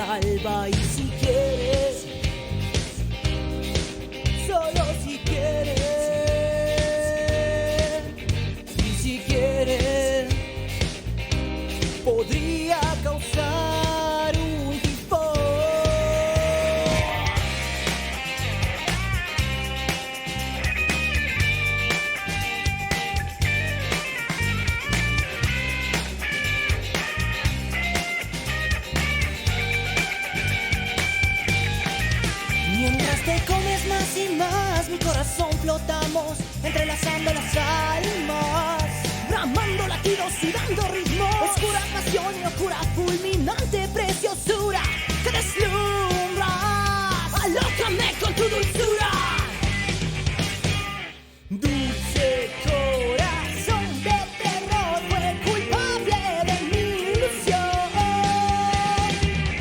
salva. Y si quieres, solo si quieres, y si quieres, podría causar un tifón. Mientras te comes más y más, mi corazón flotamos, entrelazando las almas, bramando latidos y dando ritmo. Oscura pasión y oscura fulminante preciosura, te deslumbras, alójame con tu dulzura. Dulce corazón de terror, fue culpable de mi ilusión.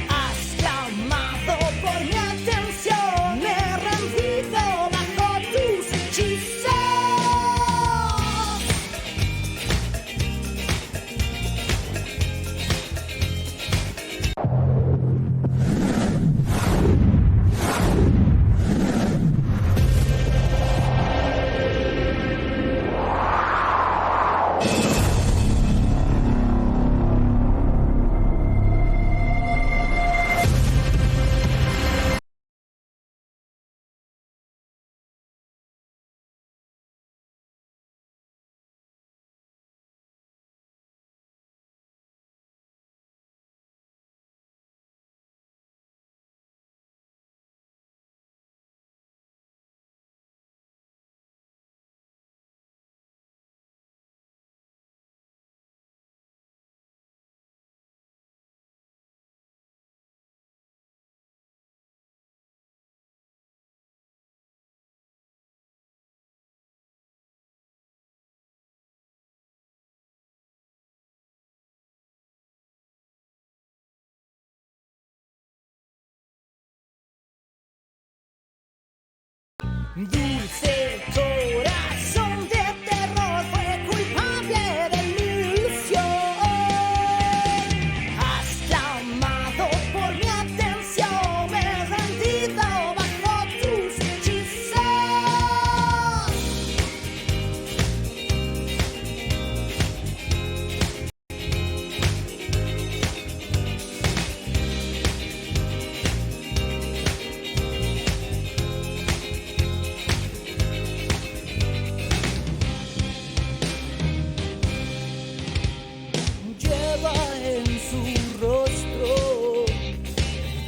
Has clamado por mi atención, me he rendido bajo tus hechizos. Dulce corazón de terror, fue culpable de mi ilusión. Has clamado por mi atención, me he rendido bajo tus hechizos. Lleva en su rostro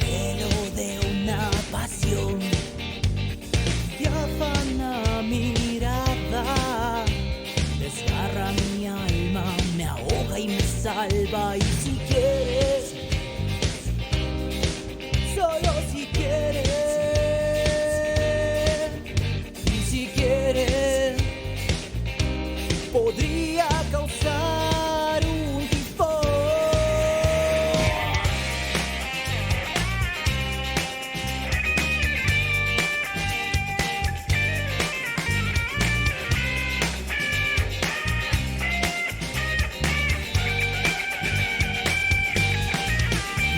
el velo de una pasión, diáfana mirada, desgarra mi alma, me ahoga y me salva. Y si quieres, solo si quieres, y si quieres, podría causar un tifón.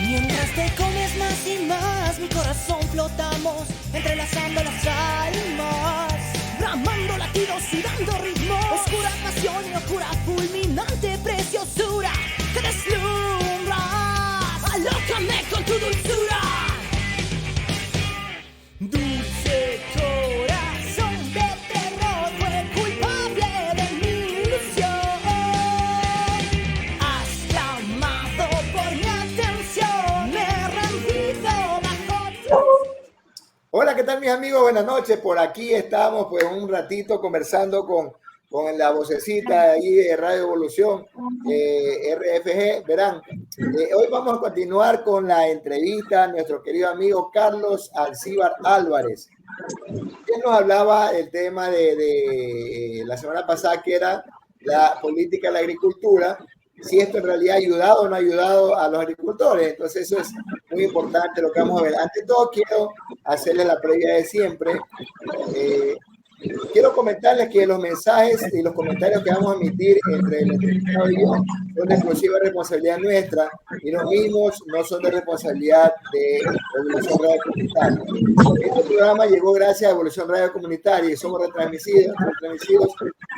Mientras te comes más y más, mi corazón flotamos, entrelazando las almas, bramando latidos y dando ritmo. Oscura pasión y oscura fulminante preciosura, te deslumbras, alójame con tu dulzura. Dulce corazón de terror, fue culpable de mi ilusión. Has clamado por mi atención, me he rendido bajo tu... Hola, ¿qué tal mis amigos? Buenas noches. Por aquí estamos pues un ratito conversando con la vocecita ahí de Radio Evolución, RFG. Verán, hoy vamos a continuar con la entrevista a nuestro querido amigo Carlos Alcíbar Álvarez. Él nos hablaba el tema de la semana pasada, que era la política de la agricultura, si esto en realidad ha ayudado o no ha ayudado a los agricultores. Entonces eso es muy importante lo que vamos a ver. Ante todo quiero hacerle la previa de siempre. quiero comentarles que los mensajes y los comentarios que vamos a emitir entre el entrevistado y yo son de exclusiva responsabilidad nuestra y los mismos no son de responsabilidad de Evolución Radio Comunitaria. Este programa llegó gracias a Evolución Radio Comunitaria y somos retransmitidos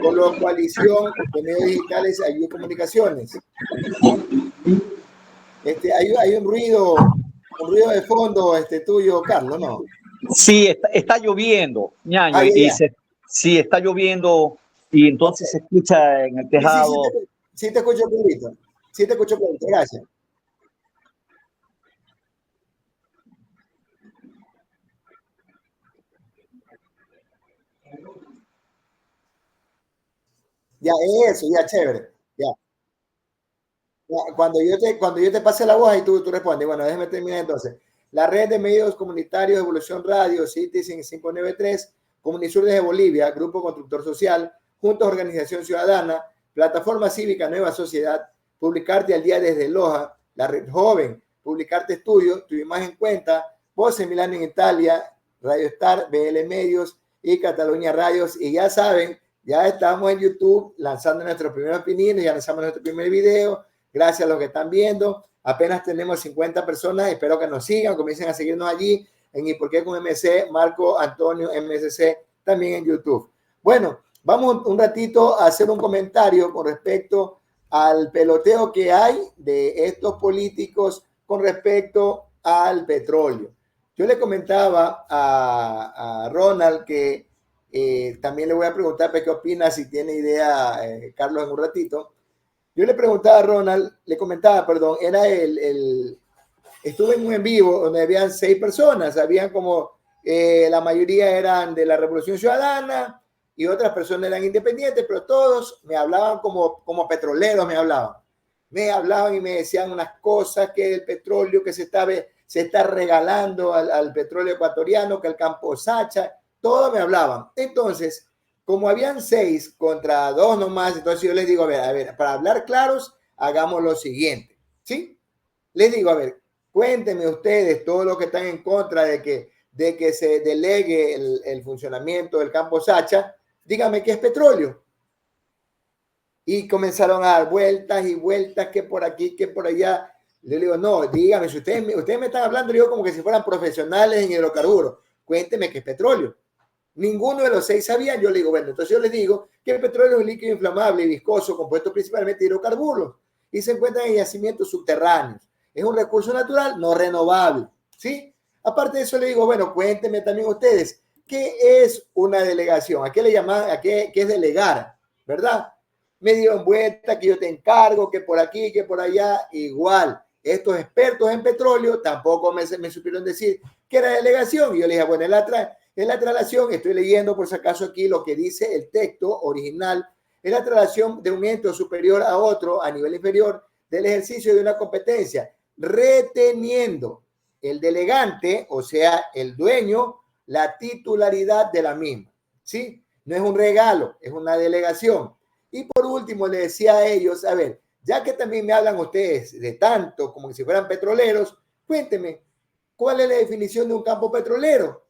por la coalición de medios digitales Ayuda Comunicaciones. Hay un ruido de fondo tuyo, Carlos, ¿no? Sí, está lloviendo, ñaño, sí, está lloviendo y entonces se escucha en el tejado. Sí, te escucho clarito. Sí, te escucho clarito. Gracias. Ya, eso, ya, chévere. Ya. Cuando yo te pase la voz, ahí tú respondes. Bueno, déjame terminar entonces. La red de medios comunitarios Evolución Radio, Citizen 593, Comunisur desde Bolivia, Grupo Constructor Social, Juntos Organización Ciudadana, Plataforma Cívica Nueva Sociedad, Publicarte al Día desde Loja, La Red Joven, Publicarte Estudio, Tu Imagen Cuenta, Voce Milano en Italia, Radio Star, BL Medios y Cataluña Radios. Y ya saben, ya estamos en YouTube lanzando nuestros primeros pininos, ya lanzamos nuestro primer video. Gracias a los que están viendo. Apenas tenemos 50 personas. Espero que nos sigan, comiencen a seguirnos allí en ¿Y por qué con MC? Marco Antonio MSC, también en YouTube. Bueno, vamos un ratito a hacer un comentario con respecto al peloteo que hay de estos políticos con respecto al petróleo. Yo le comentaba a Ronald que también le voy a preguntar qué opina, si tiene idea, Carlos, en un ratito. Yo le preguntaba a Ronald, le comentaba, perdón, estuve en un en vivo donde habían 6 personas, habían como, la mayoría eran de la Revolución Ciudadana y otras personas eran independientes, pero todos me hablaban como petroleros, me hablaban y me decían unas cosas, que el petróleo que se está regalando al petróleo ecuatoriano, que el campo Sacha, todos me hablaban. Entonces, como habían 6 contra 2 nomás, entonces yo les digo, a ver, para hablar claros, hagamos lo siguiente, ¿sí? Les digo, a ver, cuéntenme ustedes todo lo que están en contra de que se delegue el funcionamiento del campo Sacha, díganme qué es petróleo. Y comenzaron a dar vueltas y vueltas, que por aquí, que por allá. Le digo, no, díganme, si ustedes me están hablando, yo como que si fueran profesionales en hidrocarburos, cuéntenme qué es petróleo. Ninguno de los 6 sabían. Yo le digo, bueno, entonces yo les digo que el petróleo es un líquido inflamable y viscoso compuesto principalmente de hidrocarburos y se encuentra en yacimientos subterráneos. Es un recurso natural no renovable, ¿sí? Aparte de eso le digo, bueno, cuéntenme también ustedes, ¿qué es una delegación? ¿A qué le llaman? ¿A qué es delegar? ¿Verdad? Me dieron vuelta, que yo te encargo, que por aquí, que por allá, igual. Estos expertos en petróleo tampoco me supieron decir que era delegación. Y yo le dije, bueno, en la traslación, estoy leyendo por si acaso aquí lo que dice el texto original, es la traslación de un ente superior a otro a nivel inferior del ejercicio de una competencia, reteniendo el delegante, o sea, el dueño, la titularidad de la misma, ¿sí? No es un regalo, es una delegación. Y por último, le decía a ellos, a ver, ya que también me hablan ustedes de tanto como si fueran petroleros, cuéntenme, ¿cuál es la definición de un campo petrolero?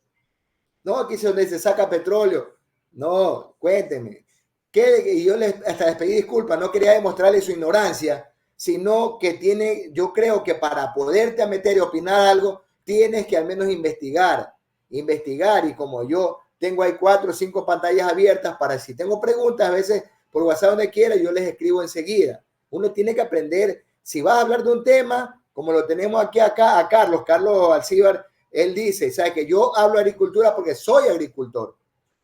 No, aquí es donde se saca petróleo. No, cuéntenme. Y yo hasta les pedí disculpas, no quería demostrarle su ignorancia, sino que yo creo que para poderte meter y opinar algo, tienes que al menos investigar, y como yo tengo ahí 4 o 5 pantallas abiertas para si tengo preguntas, a veces por WhatsApp donde quiera, yo les escribo enseguida. Uno tiene que aprender, si vas a hablar de un tema, como lo tenemos acá a Carlos Alcíbar, él dice, ¿sabe? Que yo hablo de agricultura porque soy agricultor.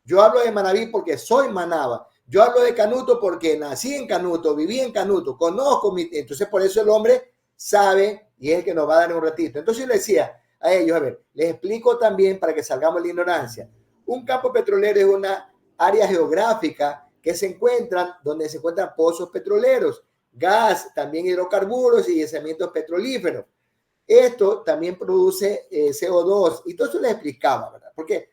Yo hablo de Manaví porque soy Manaba. Yo hablo de Canuto porque nací en Canuto, viví en Canuto, conozco entonces por eso el hombre sabe y es el que nos va a dar un ratito. Entonces yo le decía a ellos, a ver, les explico también para que salgamos de la ignorancia. Un campo petrolero es una área geográfica donde se encuentran pozos petroleros, gas, también hidrocarburos y yacimientos petrolíferos. Esto también produce CO2 y todo eso les explicaba, ¿verdad? ¿Por qué?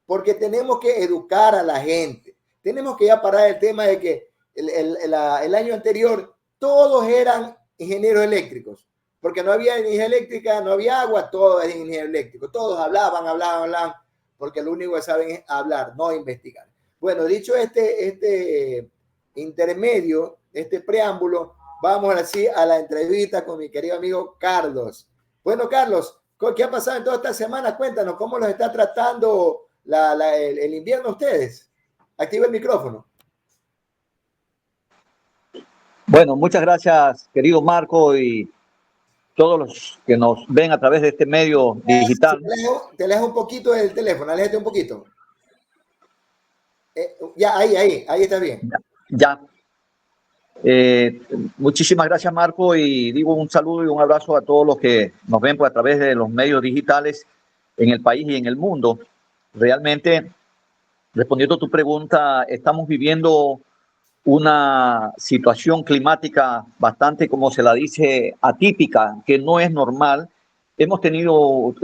Porque tenemos que educar a la gente. Tenemos que ya parar el tema de que el año anterior todos eran ingenieros eléctricos, porque no había energía eléctrica, no había agua, todo era ingeniero eléctrico. Todos hablaban. porque lo único que saben es hablar, no investigar. Bueno, dicho este intermedio, este preámbulo, vamos así a la entrevista con mi querido amigo Carlos. Bueno, Carlos, ¿qué ha pasado en toda esta semana? Cuéntanos, ¿cómo los está tratando el invierno a ustedes? Activa el micrófono. Bueno, muchas gracias, querido Marco, y todos los que nos ven a través de este medio digital. Te alejas un poquito del teléfono, aléjate un poquito. Ya, ahí está bien. Ya. Muchísimas gracias, Marco, y digo un saludo y un abrazo a todos los que nos ven pues, a través de los medios digitales en el país y en el mundo. Realmente, respondiendo a tu pregunta, estamos viviendo una situación climática bastante, como se la dice, atípica, que no es normal. Hemos tenido,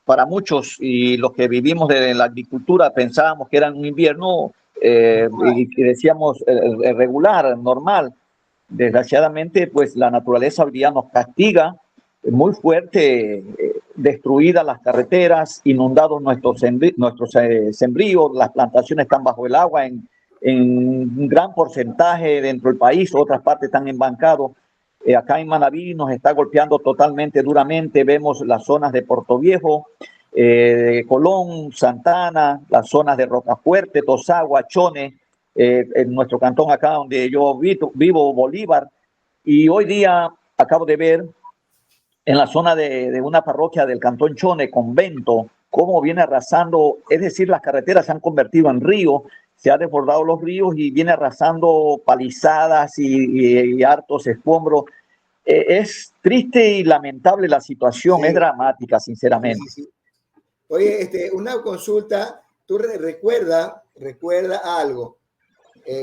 para muchos, y los que vivimos de la agricultura, pensábamos que era un invierno y decíamos regular, normal. Desgraciadamente, pues la naturaleza hoy día nos castiga muy fuerte, destruidas las carreteras, inundados nuestros sembríos, las plantaciones están bajo el agua en un gran porcentaje dentro del país, otras partes están embancados. Acá en Manabí nos está golpeando totalmente duramente, vemos las zonas de Puerto Viejo, de Colón, Santana, las zonas de Rocafuerte, Tosagua, Chone, en nuestro cantón acá donde yo vivo, Bolívar, y hoy día acabo de ver en la zona de una parroquia del cantón Chone, Convento, cómo viene arrasando, es decir, las carreteras se han convertido en ríos, se han desbordado los ríos y viene arrasando palizadas y hartos escombros. Es triste y lamentable la situación, sí. Es dramática, sinceramente. Sí. Oye, una consulta, tú recuerda algo.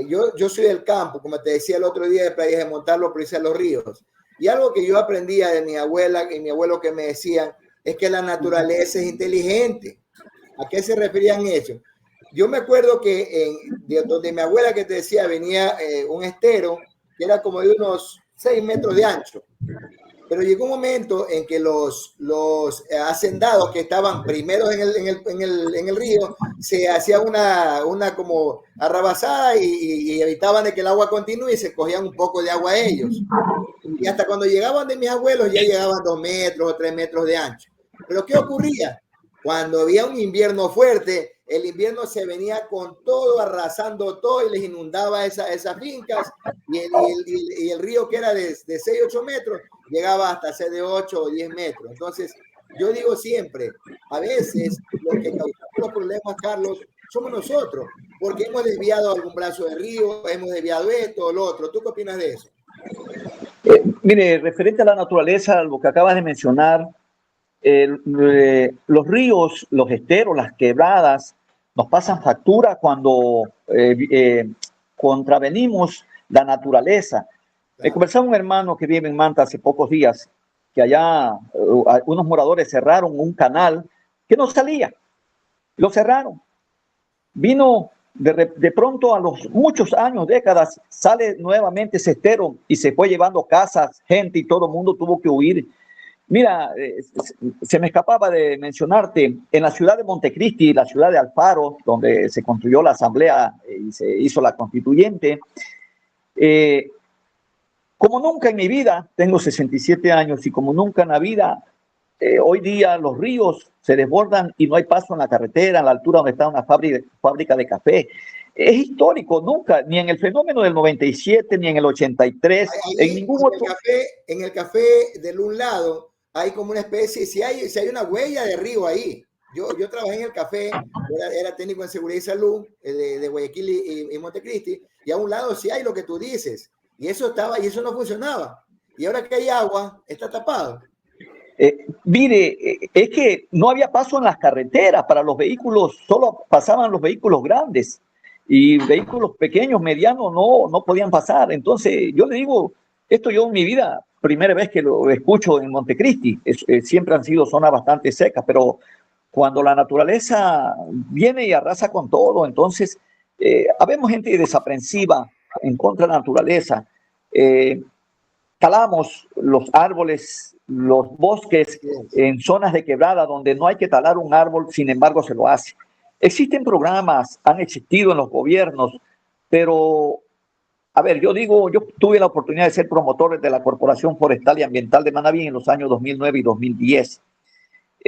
Yo soy del campo, como te decía el otro día, de montarlo por irse a los ríos. Y algo que yo aprendía de mi abuela y mi abuelo que me decían es que la naturaleza es inteligente. ¿A qué se referían eso? Yo me acuerdo que donde mi abuela que te decía venía un estero que era como de unos 6 metros de ancho. Pero llegó un momento en que los hacendados que estaban primeros en el río se hacía una como arrabasada y evitaban de que el agua continúe y se cogían un poco de agua a ellos. Y hasta cuando llegaban de mis abuelos ya llegaban 2 metros o 3 metros de ancho. Pero ¿qué ocurría? Cuando había un invierno fuerte, el invierno se venía con todo, arrasando todo y les inundaba esas fincas y el río que era de 6, 8 metros llegaba hasta ser de 8 o 10 metros. Entonces, yo digo siempre, a veces lo que causa los problemas, Carlos, somos nosotros, porque hemos desviado algún brazo del río, hemos desviado esto o lo otro. ¿Tú qué opinas de eso? Mire, referente a la naturaleza, lo que acabas de mencionar, los ríos, los esteros, las quebradas, nos pasan factura cuando contravenimos la naturaleza. Me conversaba un hermano que vive en Manta hace pocos días, que allá unos moradores cerraron un canal que no salía, lo cerraron. Vino de pronto a los muchos años, décadas, sale nuevamente ese estero y se fue llevando casas, gente y todo el mundo tuvo que huir. Mira, se me escapaba de mencionarte, en la ciudad de Montecristi, la ciudad de Alfaro, donde se construyó la asamblea y se hizo la constituyente, como nunca en mi vida, tengo 67 años y como nunca en la vida, hoy día los ríos se desbordan y no hay paso en la carretera, a la altura donde está una fábrica de café. Es histórico, nunca, ni en el fenómeno del 97, ni en el 83, en ningún otro. En el café del un lado hay como una especie, si hay una huella de río ahí. Yo trabajé en el café, era técnico en seguridad y salud de Guayaquil y Montecristi, y a un lado sí hay lo que tú dices, y eso estaba, y eso no funcionaba. Y ahora que hay agua, está tapado. Mire, es que no había paso en las carreteras para los vehículos, solo pasaban los vehículos grandes y vehículos pequeños, medianos, no podían pasar. Entonces, yo le digo, esto yo en mi vida, primera vez que lo escucho en Montecristi, siempre han sido zonas bastante secas, pero cuando la naturaleza viene y arrasa con todo, entonces, habemos gente desaprensiva en contra de la naturaleza. talamos los árboles, los bosques en zonas de quebrada donde no hay que talar un árbol, sin embargo se lo hace. Existen programas, han existido en los gobiernos, pero, a ver, yo tuve la oportunidad de ser promotor de la Corporación Forestal y Ambiental de Manabí en los años 2009 y 2010,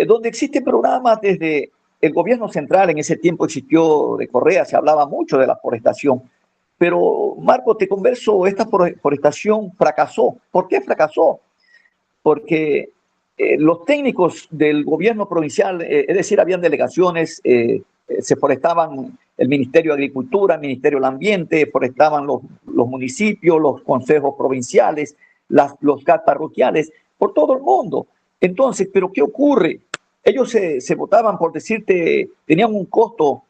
donde existen programas desde el gobierno central. En ese tiempo existió de Correa, se hablaba mucho de la forestación. Pero, Marco, te converso, esta forestación fracasó. ¿Por qué fracasó? Porque los técnicos del gobierno provincial, es decir, habían delegaciones, se forestaban el Ministerio de Agricultura, el Ministerio del Ambiente, forestaban los municipios, los consejos provinciales, los CAT parroquiales, por todo el mundo. Entonces, ¿pero qué ocurre? Ellos se votaban, por decirte, tenían un costo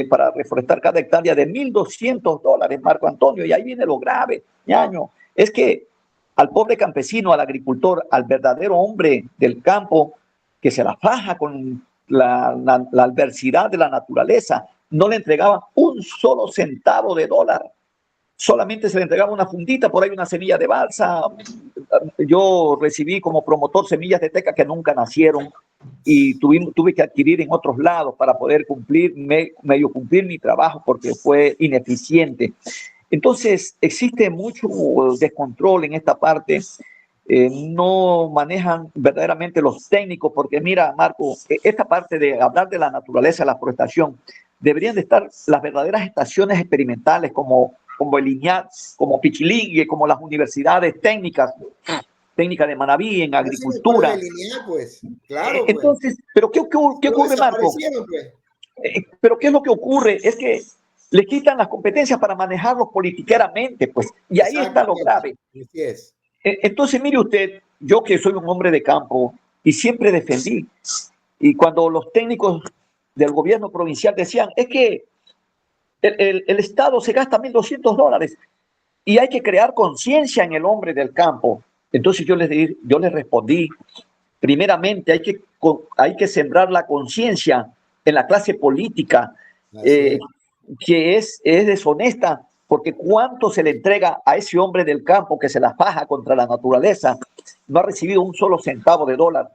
para reforestar cada hectárea de $1,200, Marco Antonio, y ahí viene lo grave, ñaño, es que al pobre campesino, al agricultor, al verdadero hombre del campo que se la faja con la adversidad de la naturaleza, no le entregaban un solo centavo de dólar. Solamente se le entregaba una fundita, por ahí una semilla de balsa. Yo recibí como promotor semillas de teca que nunca nacieron y tuve que adquirir en otros lados para poder medio cumplir mi trabajo porque fue ineficiente. Entonces, existe mucho descontrol en esta parte. No manejan verdaderamente los técnicos, porque mira, Marco, esta parte de hablar de la naturaleza, la forestación, deberían de estar las verdaderas estaciones experimentales como el INIAT, como Pichilingue, como las universidades técnicas de Manabí en agricultura. Pues. Claro, pues. Entonces, ¿pero qué ocurre, Marco? Pues. Pero ¿qué es lo que ocurre? Es que le quitan las competencias para manejarlos politiqueramente, pues, y ahí está lo grave. Así es. Entonces, mire usted, yo que soy un hombre de campo y siempre defendí, y cuando los técnicos del gobierno provincial decían, es que el Estado se gasta $1,200 y hay que crear conciencia en el hombre del campo. Entonces yo les respondí, primeramente hay que sembrar la conciencia en la clase política, que es deshonesta, porque cuánto se le entrega a ese hombre del campo que se la faja contra la naturaleza, no ha recibido un solo centavo de dólar,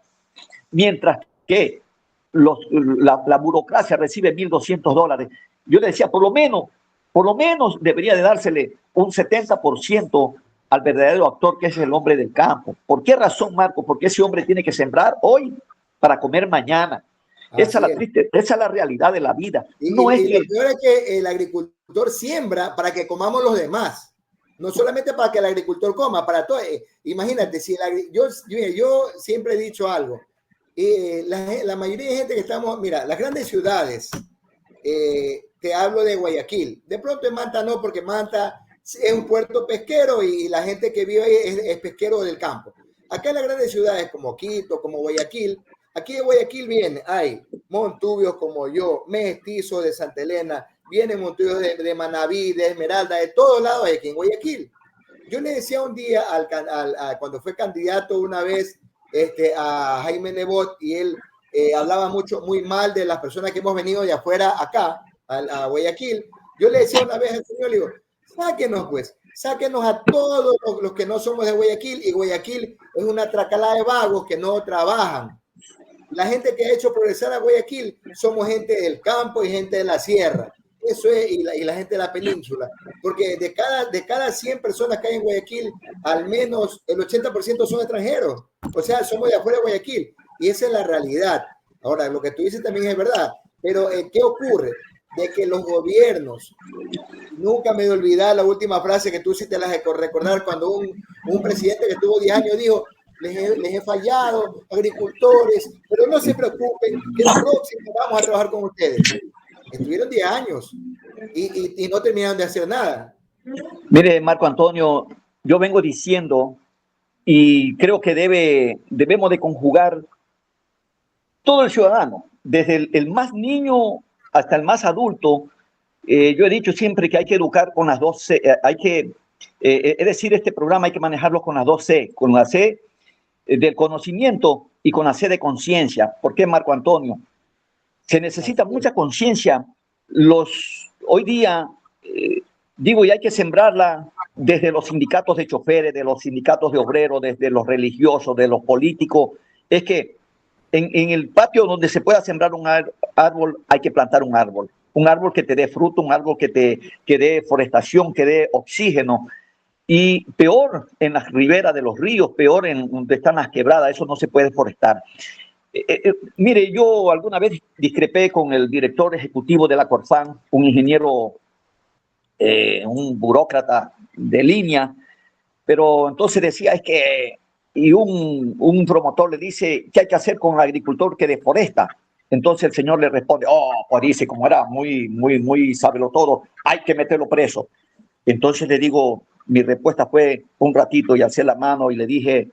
mientras que la burocracia recibe $1,200. Yo le decía, por lo menos debería de dársele un 70% al verdadero actor, que es el hombre del campo. ¿Por qué razón, Marco? Porque ese hombre tiene que sembrar hoy para comer mañana. Esa es la realidad de la vida. Lo peor es que el agricultor siembra para que comamos los demás. No solamente para que el agricultor coma, para todo. Imagínate, si yo siempre he dicho algo. La mayoría de gente que estamos, mira, las grandes ciudades, te hablo de Guayaquil. De pronto en Manta no, porque Manta es un puerto pesquero y la gente que vive ahí es pesquero del campo. Acá en las grandes ciudades como Quito, como Guayaquil, aquí de Guayaquil hay montubios como yo, mestizos de Santa Elena, vienen montubios de Manabí, de Esmeralda, de todos lados aquí en Guayaquil. Yo le decía un día cuando fue candidato una vez a Jaime Nebot, y él hablaba muy mal de las personas que hemos venido de afuera acá, a Guayaquil. Yo le decía una vez al señor, le digo, sáquenos a todos los que no somos de Guayaquil, y Guayaquil es una tracalada de vagos que no trabajan. La gente que ha hecho progresar a Guayaquil somos gente del campo y gente de la sierra. Eso es, y la gente de la península. Porque de cada 100 personas que hay en Guayaquil, al menos el 80% son extranjeros. O sea, somos de afuera de Guayaquil. Y esa es la realidad. Ahora, lo que tú dices también es verdad. Pero, ¿qué ocurre? De que los gobiernos, nunca me he de olvidar la última frase que tú sí te la has de recordar, cuando un presidente que tuvo 10 años dijo, les he fallado, agricultores, pero no se preocupen, que el próximo vamos a trabajar con ustedes. Estuvieron 10 años y no terminaron de hacer nada. Mire, Marco Antonio, yo vengo diciendo, y creo que debemos de conjugar todo el ciudadano, desde el más niño hasta el más adulto. Yo he dicho siempre que hay que educar con las dos C, es decir, este programa hay que manejarlo con las dos C, con la C del conocimiento y con la C de conciencia. ¿Por qué, Marco Antonio? Se necesita mucha conciencia. Hoy día, y hay que sembrarla desde los sindicatos de choferes, de los sindicatos de obreros, desde los religiosos, de los políticos, es que en el patio donde se pueda sembrar un árbol, hay que plantar un árbol que te dé fruto, un árbol que dé forestación, que dé oxígeno. Y peor en las riberas de los ríos, peor en donde están las quebradas, eso no se puede forestar. Mire, yo alguna vez discrepé con el director ejecutivo de la Corfán, un ingeniero, un burócrata de línea, pero entonces decía es que, y un promotor le dice, ¿qué hay que hacer con el agricultor que deforesta? Entonces el señor le responde, pues dice, como era muy sábelo todo, hay que meterlo preso. Entonces le digo, mi respuesta fue un ratito y alcé la mano y le dije,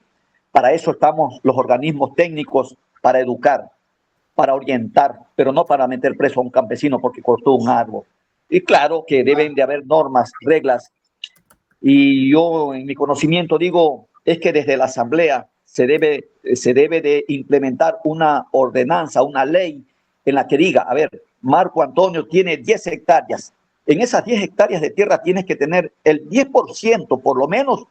para eso estamos los organismos técnicos, para educar, para orientar, pero no para meter preso a un campesino porque cortó un árbol. Y claro que deben de haber normas, reglas, y yo en mi conocimiento digo, es que desde la Asamblea se debe de implementar una ordenanza, una ley en la que diga, a ver, Marco Antonio tiene 10 hectáreas, en esas 10 hectáreas de tierra tienes que tener el 10% por lo menos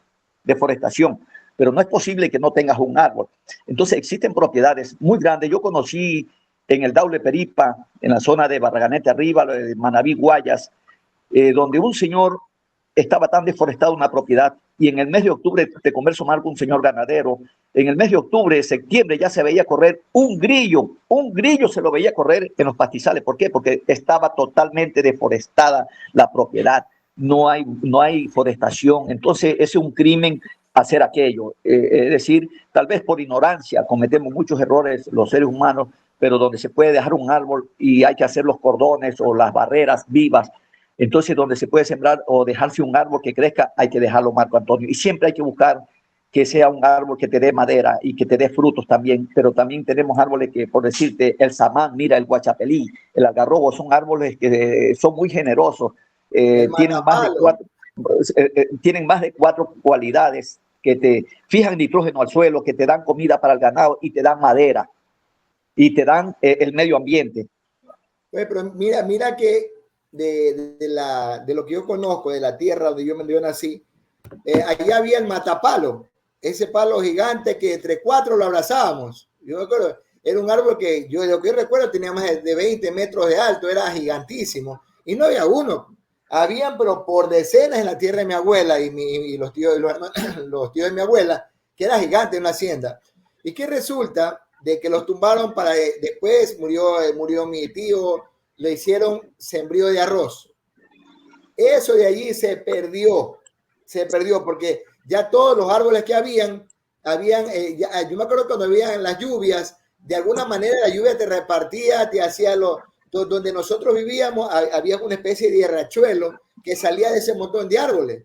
de forestación, pero no es posible que no tengas un árbol. Entonces existen propiedades muy grandes. Yo conocí en el Daule Peripa, en la zona de Barraganete arriba, de Manabí, Guayas, donde un señor estaba tan deforestada una propiedad y en el mes de octubre, te converso Marco, un señor ganadero, en el mes de octubre, septiembre ya se veía correr un grillo se lo veía correr en los pastizales. ¿Por qué? Porque estaba totalmente deforestada la propiedad, no hay forestación, entonces es un crimen hacer aquello, es decir, tal vez por ignorancia cometemos muchos errores los seres humanos, pero donde se puede dejar un árbol y hay que hacer los cordones o las barreras vivas, entonces donde se puede sembrar o dejarse un árbol que crezca, hay que dejarlo, Marco Antonio, y siempre hay que buscar que sea un árbol que te dé madera y que te dé frutos también, pero también tenemos árboles que, por decirte, el samán, mira, el guachapelí, el algarrobo, son árboles que son muy generosos, tienen más de cuatro cualidades que te fijan nitrógeno al suelo, que te dan comida para el ganado y te dan madera y te dan el medio ambiente. Pero mira que de lo que yo conozco, de la tierra donde yo nací, allá había el matapalo, ese palo gigante que entre 4 lo abrazábamos. Yo me acuerdo, era un árbol que yo, de lo que yo recuerdo, tenía más de 20 metros de alto, era gigantísimo. Y no había uno, habían pero por decenas en la tierra de mi abuela y los tíos de mi abuela, que era gigante en una hacienda. Y que resulta de que los tumbaron para después murió mi tío, le hicieron sembrío de arroz. Eso de allí se perdió porque ya todos los árboles que habían yo me acuerdo cuando habían las lluvias, de alguna manera la lluvia te repartía, te hacía donde nosotros vivíamos, había una especie de riachuelo que salía de ese montón de árboles.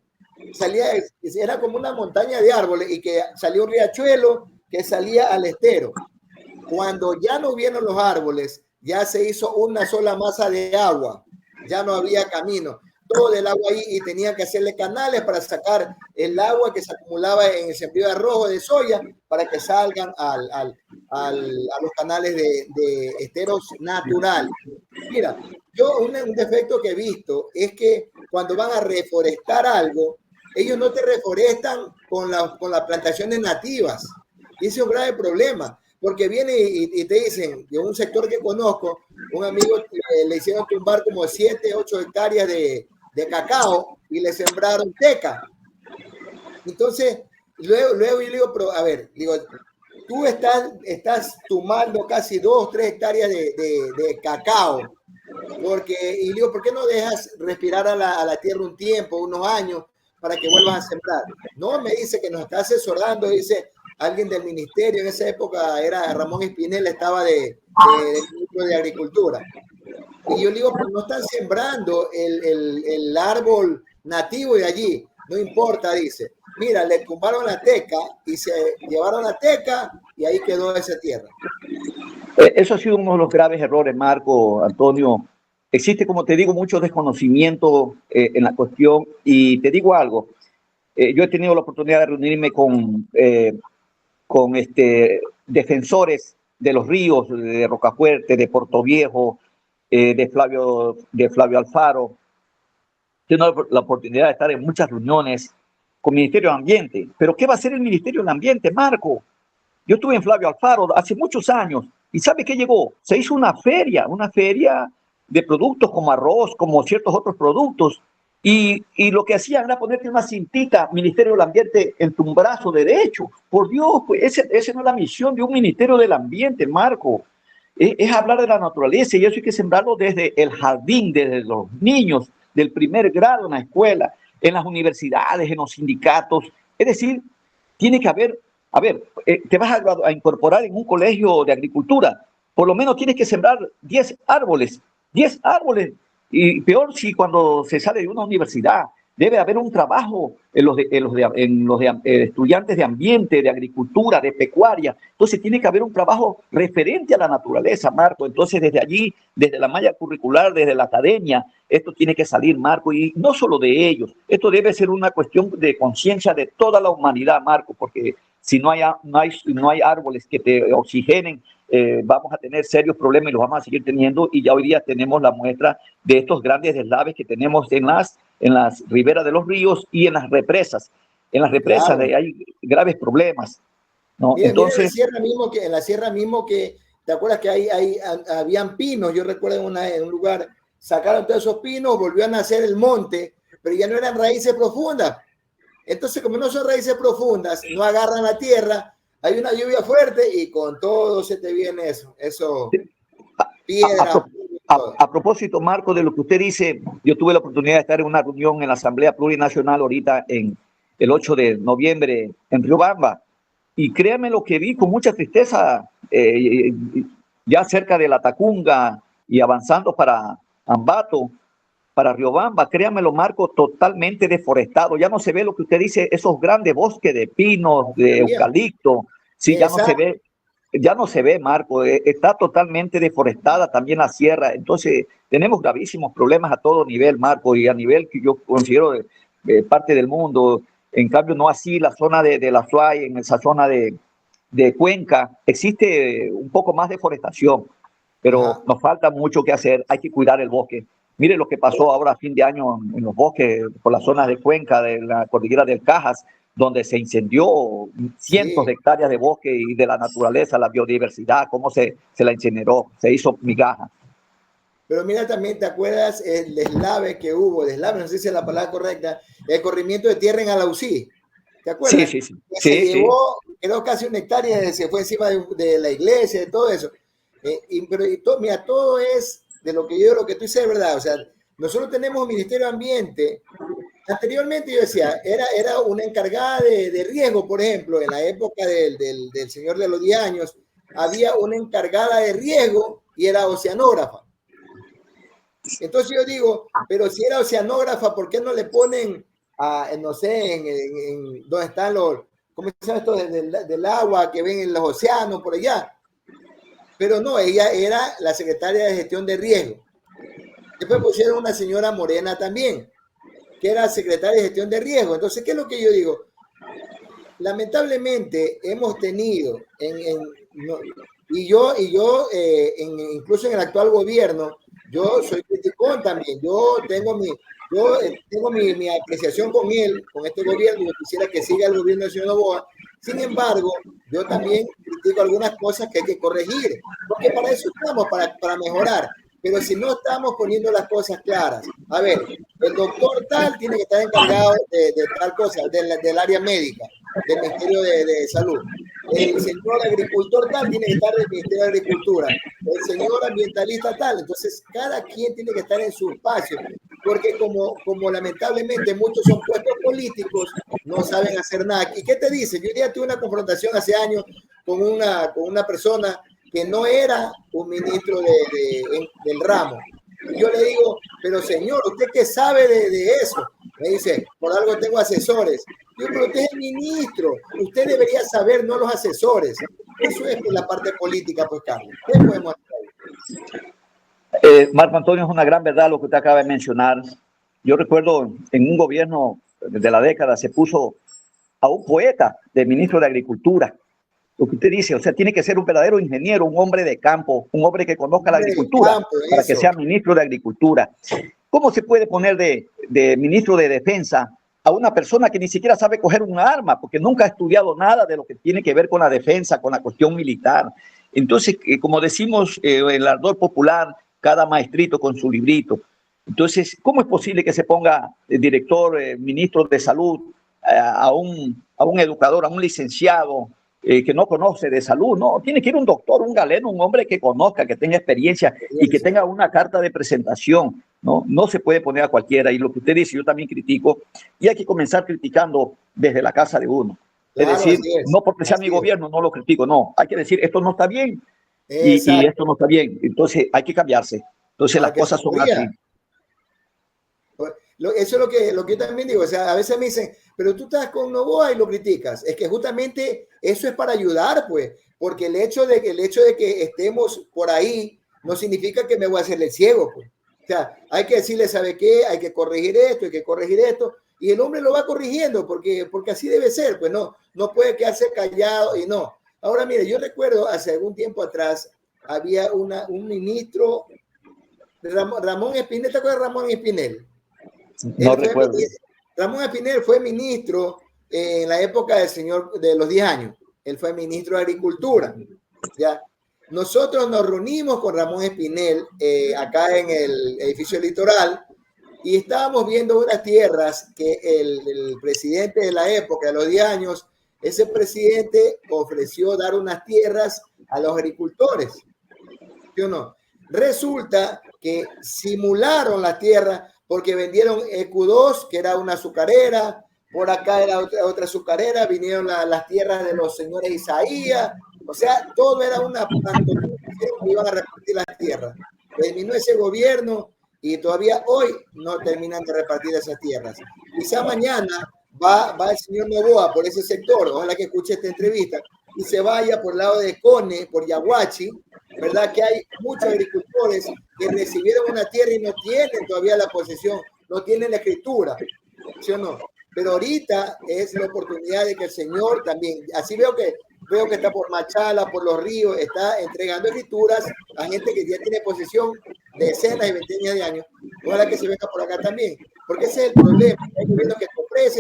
Era como una montaña de árboles y que salía un riachuelo que salía al estero. Cuando ya no hubieron los árboles, ya se hizo una sola masa de agua, ya no había camino. Todo el agua ahí y tenía que hacerle canales para sacar el agua que se acumulaba en el sembrío de arroz o de soya para que salgan a los canales de esteros naturales. Mira, yo un defecto que he visto es que cuando van a reforestar algo, ellos no te reforestan con las plantaciones nativas. Y ese es un grave problema, porque viene y te dicen, de un sector que conozco, un amigo le hicieron tumbar como 7, 8 hectáreas de cacao y le sembraron teca. Entonces, luego yo digo, pero a ver, digo, tú estás tumbando casi 2, 3 hectáreas de cacao, y digo, ¿por qué no dejas respirar a la tierra un tiempo, unos años, para que vuelvas a sembrar? No, me dice que nos está asesorando, dice alguien del ministerio, en esa época era Ramón Espinel, estaba del ministro de Agricultura. Y yo le digo, pues no están sembrando el árbol nativo de allí, no importa, dice. Mira, le tumbaron la teca y se llevaron la teca y ahí quedó esa tierra. Eso ha sido uno de los graves errores, Marco Antonio. Existe, como te digo, mucho desconocimiento en la cuestión y te digo algo. Yo he tenido la oportunidad de reunirme con defensores de los ríos, de Rocafuerte, de Puerto Viejo, de Flavio Alfaro, Tengo la oportunidad de estar en muchas reuniones con el Ministerio de Ambiente. Pero ¿qué va a hacer el Ministerio de Ambiente, Marco? Yo estuve en Flavio Alfaro hace muchos años y ¿sabe qué llegó? Se hizo una feria de productos como arroz, como ciertos otros productos. Y lo que hacían era ponerte una cintita, Ministerio del Ambiente, en tu brazo derecho. Por Dios, pues esa no es la misión de un Ministerio del Ambiente, Marco. Es hablar de la naturaleza y eso hay que sembrarlo desde el jardín, desde los niños, del primer grado en la escuela, en las universidades, en los sindicatos. Es decir, tiene que haber, a ver, te vas a incorporar en un colegio de agricultura, por lo menos tienes que sembrar 10 árboles, 10 árboles. Y peor si cuando se sale de una universidad, debe haber un trabajo en los estudiantes de ambiente, de agricultura, de pecuaria. Entonces tiene que haber un trabajo referente a la naturaleza, Marco. Entonces desde allí, desde la malla curricular, desde la academia, esto tiene que salir, Marco. Y no solo de ellos, esto debe ser una cuestión de conciencia de toda la humanidad, Marco, porque si no hay árboles que te oxigenen, vamos a tener serios problemas y los vamos a seguir teniendo. Y ya hoy día tenemos la muestra de estos grandes deslaves que tenemos en las riberas de los ríos y en las represas. En las represas claro, hay graves problemas, ¿no? Mira, entonces, mira en la sierra mismo que, ¿te acuerdas que habían pinos? Yo recuerdo en un lugar, sacaron todos esos pinos, volvió a nacer el monte, pero ya no eran raíces profundas. Entonces, como no son raíces profundas, no agarran la tierra, hay una lluvia fuerte y con todo se te viene eso piedra. A propósito, Marco, de lo que usted dice, yo tuve la oportunidad de estar en una reunión en la Asamblea Plurinacional ahorita en el 8 de noviembre en Riobamba, y créanme lo que vi con mucha tristeza, ya cerca de la Tacunga y avanzando para Ambato, para Riobamba, créanmelo, Marco, totalmente deforestado. Ya no se ve lo que usted dice, esos grandes bosques de pinos, de eucalipto. Sí, ya no se ve, Marco. Está totalmente deforestada también la sierra. Entonces, tenemos gravísimos problemas a todo nivel, Marco, y a nivel que yo considero parte del mundo. En cambio, no así la zona de la Suay, en esa zona de Cuenca, existe un poco más de deforestación, pero nos falta mucho que hacer. Hay que cuidar el bosque. Mire lo que pasó ahora a fin de año en los bosques, por la zona de Cuenca, de la cordillera del Cajas, donde se incendió cientos de hectáreas de bosque y de la naturaleza, la biodiversidad, cómo se la incineró, se hizo migaja. Pero mira, también te acuerdas el deslave que hubo, no sé si es la palabra correcta, el corrimiento de tierra en Alausí. ¿Te acuerdas? Sí. Se llevó, creo, casi una hectárea, se fue encima de la iglesia, de todo eso. Mira, todo es de lo que tú dices, de verdad. O sea, nosotros tenemos un Ministerio de Ambiente. Anteriormente yo decía, era una encargada de riesgo, por ejemplo, en la época del señor de los 10 años, había una encargada de riesgo y era oceanógrafa. Entonces yo digo, pero si era oceanógrafa, ¿por qué no le ponen no sé, en donde están ¿cómo se llama esto? Del agua que ven en los océanos, por allá? Pero no, ella era la secretaria de gestión de riesgo. Después pusieron una señora morena también, que era secretaria de gestión de riesgo. Entonces, ¿qué es lo que yo digo? Lamentablemente hemos tenido, incluso en el actual gobierno, yo soy criticón también. Yo tengo mi apreciación con este gobierno. Yo quisiera que siga el gobierno del señor Noboa. Sin embargo, yo también critico algunas cosas que hay que corregir, porque para eso estamos, para mejorar. Pero si no estamos poniendo las cosas claras, a ver, el doctor tal tiene que estar encargado de tal cosa, del área médica, del Ministerio de Salud. El señor agricultor tal tiene que estar del Ministerio de Agricultura. El señor ambientalista tal. Entonces, cada quien tiene que estar en su espacio, porque como lamentablemente muchos son puestos políticos, no saben hacer nada. ¿Y qué te dicen? Yo ya tuve una confrontación hace años con una persona que no era un ministro del ramo. Y yo le digo, pero señor, ¿usted qué sabe de eso? Me dice, por algo tengo asesores. Yo, pero usted es el ministro, usted debería saber, no los asesores. Eso es la parte política, pues, Carlos. ¿Qué podemos hacer? Marco Antonio, es una gran verdad lo que usted acaba de mencionar. Yo recuerdo en un gobierno de la década se puso a un poeta de ministro de Agricultura. Lo que usted dice, o sea, tiene que ser un verdadero ingeniero, un hombre de campo, un hombre que conozca la agricultura, para que sea ministro de Agricultura. ¿Cómo se puede poner de ministro de Defensa a una persona que ni siquiera sabe coger un arma, porque nunca ha estudiado nada de lo que tiene que ver con la defensa, con la cuestión militar? Entonces, como decimos, el ardor popular, cada maestrito con su librito. Entonces, ¿cómo es posible que se ponga el director, ministro de salud, a un educador, a un licenciado que no conoce de salud? No, tiene que ir un doctor, un galeno, un hombre que conozca, que tenga experiencia y que tenga una carta de presentación. No, no se puede poner a cualquiera. Y lo que usted dice, yo también critico, y hay que comenzar criticando desde la casa de uno. Claro, es decir, no porque sea mi gobierno, no lo critico, no. Hay que decir, esto no está bien y esto no está bien. Entonces hay que cambiarse. Entonces las cosas son así. Eso es lo que yo también digo. O sea, a veces me dicen, pero tú estás con Noboa y lo criticas. Es que justamente eso es para ayudar, pues, porque el hecho de que estemos por ahí no significa que me voy a hacerle ciego, pues. O sea, hay que decirle, ¿sabe qué? Hay que corregir esto, hay que corregir esto. Y el hombre lo va corrigiendo porque así debe ser, pues no puede quedarse callado y no. Ahora, mire, yo recuerdo hace algún tiempo atrás había un ministro, Ramón Espinel. ¿Te acuerdas de Ramón Espinel? No recuerdo. Ramón Espinel fue ministro en la época de los 10 años. Él fue ministro de Agricultura. ¿Ya? Nosotros nos reunimos con Ramón Espinel acá en el edificio Litoral y estábamos viendo unas tierras que el presidente de la época, de los 10 años, ese presidente ofreció dar unas tierras a los agricultores. ¿Sí o no? Resulta que simularon las tierras porque vendieron EQ2, que era una azucarera, por acá era otra azucarera, vinieron las tierras de los señores Isaías, o sea, todo era una pantomima que iban a repartir las tierras. Terminó ese gobierno y todavía hoy no terminan de repartir esas tierras. Quizá mañana va el señor Noboa por ese sector, ojalá que escuche esta entrevista, y se vaya por el lado de Cone, por Yaguachi, ¿verdad? Que hay muchos agricultores que recibieron una tierra y no tienen todavía la posesión, no tienen la escritura, ¿sí o no? Pero ahorita es la oportunidad de que el Señor también, así veo que está por Machala, por los ríos, está entregando escrituras a gente que ya tiene posesión de decenas y veintenas de años. Ojalá que se venga por acá también, porque ese es el problema. Hay gobiernos que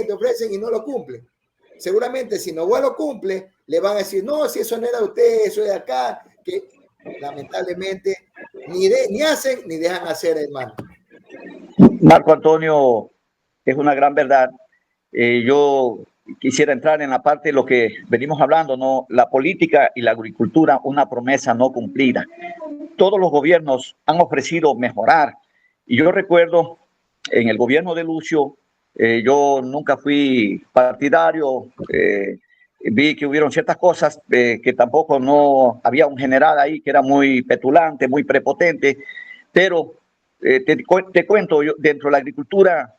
te ofrecen y no lo cumplen. Seguramente si Noboa lo cumple, le van a decir, no, si eso no era usted, eso es de acá, que lamentablemente ni hacen ni dejan hacer, hermano. Marco Antonio, es una gran verdad. Yo quisiera entrar en la parte de lo que venimos hablando, ¿no? La política y la agricultura, una promesa no cumplida. Todos los gobiernos han ofrecido mejorar. Y yo recuerdo en el gobierno de Lucio, yo nunca fui partidario, vi que hubieron ciertas cosas que tampoco no había un general ahí que era muy petulante, muy prepotente, pero te cuento, yo, dentro de la agricultura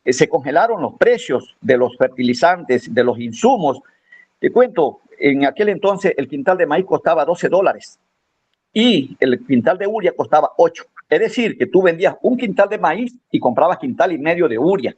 se congelaron los precios de los fertilizantes, de los insumos. Te cuento, en aquel entonces el quintal de maíz costaba $12 y el quintal de uria costaba 8. Es decir, que tú vendías un quintal de maíz y comprabas quintal y medio de uria.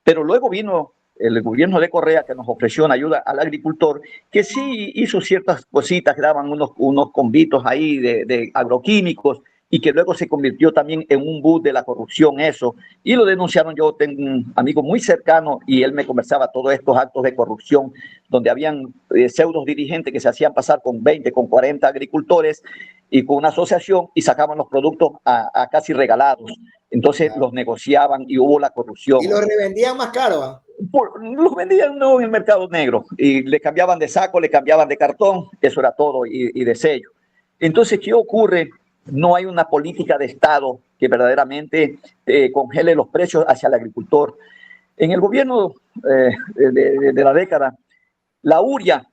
Pero luego vino el gobierno de Correa que nos ofreció una ayuda al agricultor, que sí hizo ciertas cositas, que daban unos convitos ahí de agroquímicos, y que luego se convirtió también en un bus de la corrupción eso, y lo denunciaron. Yo tengo un amigo muy cercano y él me conversaba todos estos actos de corrupción, donde habían pseudos dirigentes que se hacían pasar con 20, con 40 agricultores y con una asociación y sacaban los productos a casi regalados. Entonces los negociaban y hubo la corrupción. Y los revendían más caro, ¿eh? Los vendían no en el mercado negro y le cambiaban de saco, le cambiaban de cartón, eso era todo, y de sello. Entonces, ¿qué ocurre? No hay una política de Estado que verdaderamente congele los precios hacia el agricultor. En el gobierno de la década, la uria,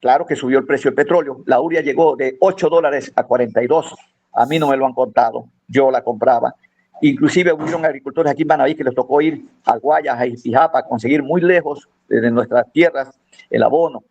claro que subió el precio del petróleo, la uria llegó de $8 a 42. A mí no me lo han contado, yo la compraba. Inclusive hubieron agricultores aquí en Manaví que les tocó ir a Guayas, a Izijapa, a conseguir muy lejos de nuestras tierras el abono.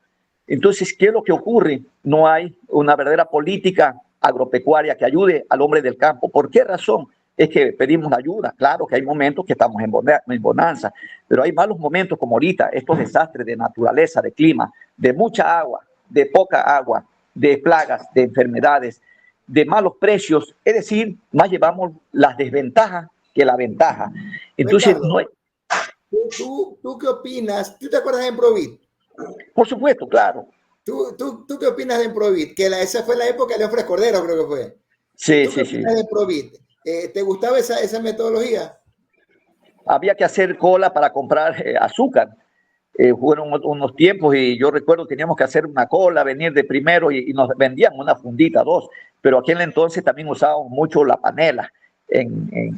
Entonces, ¿qué es lo que ocurre? No hay una verdadera política agropecuaria que ayude al hombre del campo. ¿Por qué razón? Es que pedimos ayuda. Claro que hay momentos que estamos en bonanza, pero hay malos momentos como ahorita, estos desastres de naturaleza, de clima, de mucha agua, de poca agua, de plagas, de enfermedades. de malos precios, es decir, más llevamos las desventajas que la ventaja. Entonces, Ricardo, no hay... ¿tú qué opinas? ¿Tú te acuerdas de Emprovit? Por supuesto, claro. ¿Tú qué opinas de Emprovit? Que esa fue la época de León Fres Cordero, creo que fue. Sí, ¿Tú qué sí, sí. opinas de Emprovit? ¿Te gustaba esa metodología? Había que hacer cola para comprar azúcar. Fueron unos tiempos y yo recuerdo que teníamos que hacer una cola, venir de primero y nos vendían una fundita, dos, pero aquel entonces también usábamos mucho la panela.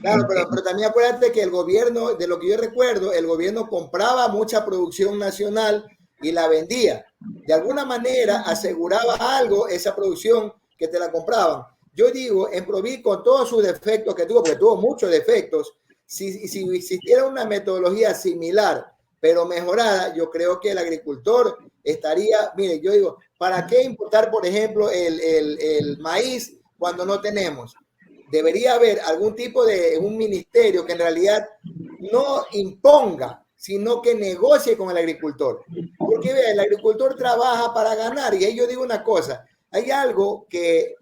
Claro, pero también acuérdate que el gobierno, de lo que yo recuerdo, el gobierno compraba mucha producción nacional y la vendía. De alguna manera aseguraba algo esa producción que te la compraban. Yo digo, Emprovit con todos sus defectos que tuvo, porque tuvo muchos defectos, si existiera una metodología similar, pero mejorada, yo creo que el agricultor estaría, mire, yo digo, ¿para qué importar, por ejemplo, el maíz cuando no tenemos? Debería haber algún tipo de un ministerio que en realidad no imponga, sino que negocie con el agricultor. Porque vea, el agricultor trabaja para ganar. Y ahí yo digo una cosa, hay algo que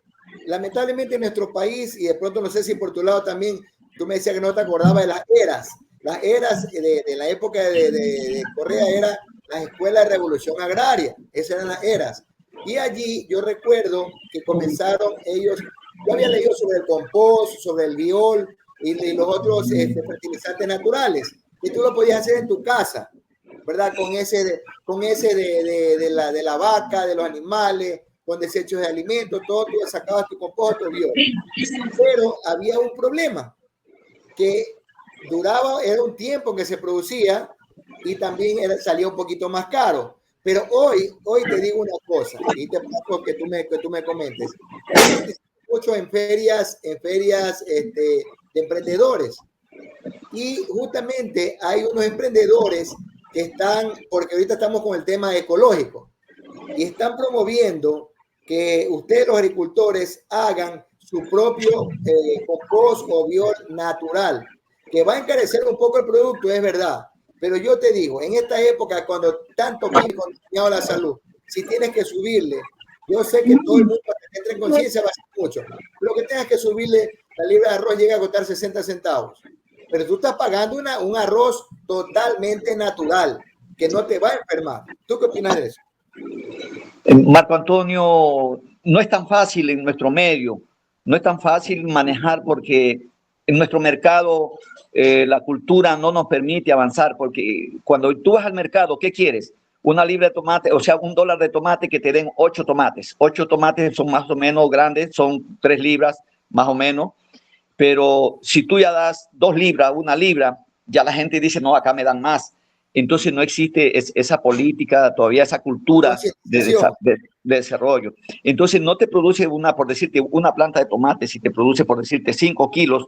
lamentablemente en nuestro país, y de pronto no sé si por tu lado también, tú me decías que no te acordabas de las eras. Las eras de la época de Correa era las escuelas de revolución agraria. Esas eran las eras. Y allí yo recuerdo que comenzaron ellos. Yo había leído sobre el compost, sobre el biol y los otros fertilizantes naturales. Y tú lo podías hacer en tu casa, ¿verdad? Con ese de la vaca, de los animales, con desechos de alimentos, todo, tú sacabas tu compost, tu biol. Pero había un problema, que era un tiempo que se producía y también salía un poquito más caro. Pero hoy te digo una cosa, y te paso que tú me comentes. Mucho en ferias de emprendedores. Y justamente hay unos emprendedores que están, porque ahorita estamos con el tema ecológico, y están promoviendo que ustedes los agricultores hagan su propio compost o biol natural, que va a encarecer un poco el producto, es verdad. Pero yo te digo, en esta época, cuando tanto químico ha dañado la salud, si tienes que subirle, yo sé que todo el mundo que entre en conciencia va a ser mucho. Lo que tengas que subirle, la libra de arroz llega a costar 60 centavos. Pero tú estás pagando un arroz totalmente natural, que no te va a enfermar. ¿Tú qué opinas de eso? Marco Antonio, no es tan fácil en nuestro medio, no es tan fácil manejar porque en nuestro mercado la cultura no nos permite avanzar, porque cuando tú vas al mercado, ¿qué quieres? Una libra de tomate, o sea, $1 de tomate que te den 8 tomates. 8 tomates son más o menos grandes, son 3 libras más o menos, pero si tú ya das 2 libras, 1 libra, ya la gente dice, no, acá me dan más. Entonces no existe esa política, todavía esa cultura de desarrollo. Entonces no te produce por decirte, una planta de tomate, si te produce, por decirte, 5 kilos,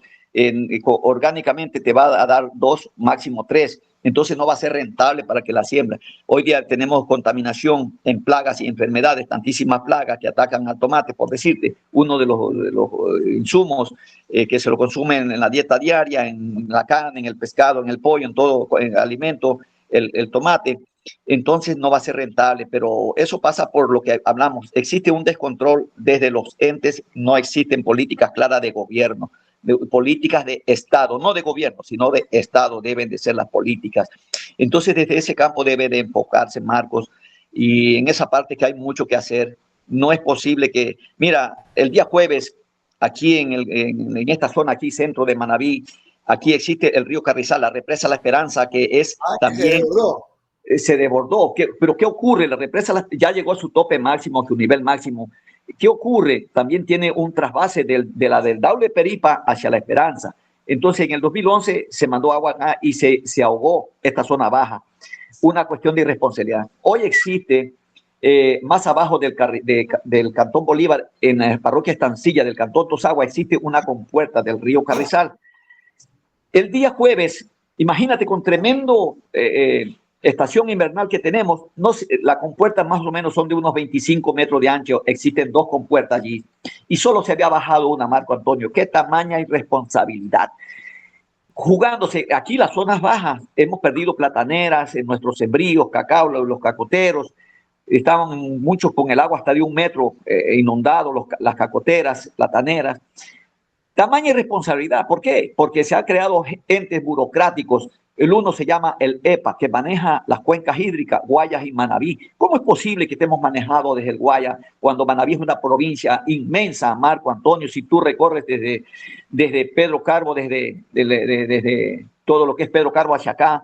orgánicamente te va a dar 2, máximo 3. Entonces no va a ser rentable para que la siembra. Hoy día tenemos contaminación en plagas y enfermedades, tantísimas plagas que atacan al tomate, por decirte, uno de los insumos que se lo consumen en la dieta diaria, en la carne, en el pescado, en el pollo, en todo, en alimento, el tomate. Entonces no va a ser rentable, pero eso pasa por lo que hablamos. Existe un descontrol desde los entes, no existen políticas claras de gobierno, políticas de Estado, no de gobierno, sino de Estado deben de ser las políticas. Entonces desde ese campo debe de enfocarse, Marcos, y en esa parte que hay mucho que hacer. No es posible que, mira, el día jueves, aquí en esta zona, aquí centro de Manabí, aquí existe el río Carrizal, la represa La Esperanza, que es también... Se desbordó. ¿Pero qué ocurre? La represa ya llegó a su tope máximo, a su nivel máximo. ¿Qué ocurre? También tiene un trasvase de la del Daule Peripa hacia La Esperanza. Entonces, en el 2011 se mandó agua acá y se ahogó esta zona baja. Una cuestión de irresponsabilidad. Hoy existe, más abajo del Cantón Bolívar, en la parroquia Estancilla del Cantón Tosagua, existe una compuerta del río Carrizal. El día jueves, imagínate, con tremendo... estación invernal que tenemos, la compuerta más o menos son de unos 25 metros de ancho, existen 2 compuertas allí, y solo se había bajado una, Marco Antonio. ¡Qué tamaña irresponsabilidad! Jugándose, aquí las zonas bajas, hemos perdido plataneras en nuestros sembríos, cacao, los cacoteros, estaban muchos con el agua hasta de 1 metro, inundados, las cacoteras, plataneras. Tamaña irresponsabilidad. ¿Por qué? Porque se han creado entes burocráticos. El uno se llama el EPA, que maneja las cuencas hídricas, Guayas y Manabí. ¿Cómo es posible que estemos manejado desde el Guaya cuando Manabí es una provincia inmensa, Marco Antonio? Si tú recorres desde Pedro Carbo, desde todo lo que es Pedro Carbo hacia acá,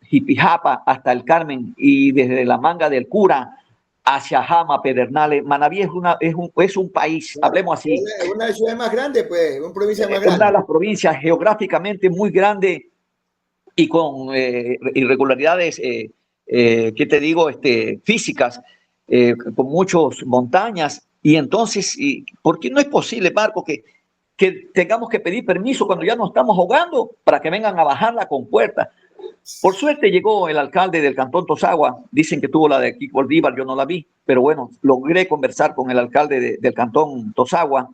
Jipijapa hasta el Carmen, y desde la Manga del Cura hacia Jama, Pedernales, Manabí es un país, hablemos así. Es una ciudad más grande, pues, una provincia más grande. Es una de las provincias geográficamente muy grande y con irregularidades, ¿qué te digo? Físicas, con muchas montañas. Y entonces, ¿por qué no es posible, Marco, que tengamos que pedir permiso cuando ya nos estamos ahogando para que vengan a bajar la compuerta? Por suerte llegó el alcalde del Cantón Tosagua, dicen que tuvo la de Kiko Bolívar, yo no la vi, pero bueno, logré conversar con el alcalde del Cantón Tosagua